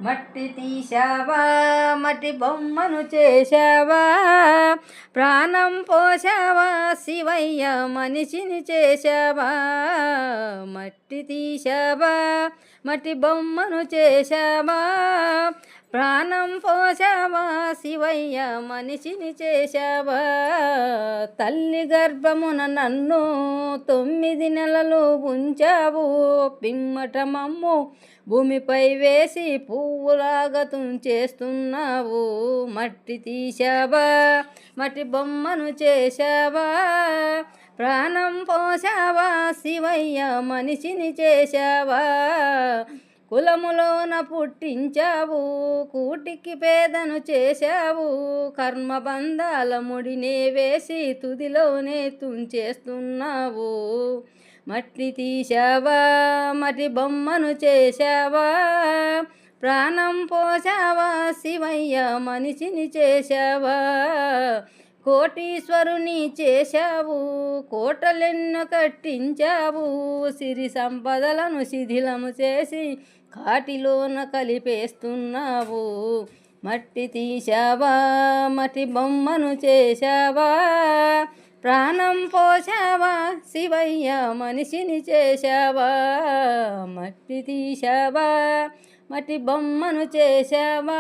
మట్టి తీశావా మట్టి బొమ్మను చేశావా, ప్రాణం పోశావా శివయ్య మనిషిని చేశావా. మట్టి తీశావా మట్టి బొమ్మను చేశావా, ప్రాణం పోశావా శివయ్య మనిషిని చేశావా. తల్లి గర్భమున నన్ను 9 నెలలు ఉంచావు, పిమ్మట మమ్ము భూమిపై వేసి పువ్వులాగా తుంచేస్తున్నావు. మట్టి తీశావా మట్టి బొమ్మను చేశావా, ప్రాణం పోశావా శివయ్య మనిషిని చేశావా. కులములోన పుట్టించావు, కూటికి పేదను చేశావు, కర్మబంధాల ముడినే వేసి తుదిలోనే తుంచేస్తున్నావు. మట్టి తీశావా మట్టి బొమ్మను చేశావా, ప్రాణం పోశావా శివయ్య మనిషిని చేశావా. కోటీశ్వరుని చేశావు, కోటలెన్నో కట్టించావు, సిరి సంపదలను శిథిలము చేసి కాటిలోన కలిపేస్తున్నావు. మట్టి తీశావా మట్టి బొమ్మను చేశావా, ప్రాణం పోశావా శివయ్య మనిషిని చేశావా. మట్టి తీశావా మట్టి బొమ్మను చేశావా,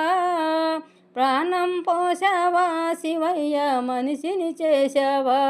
ప్రాణం పోశావా శివయ్య మనిషిని చేశావా.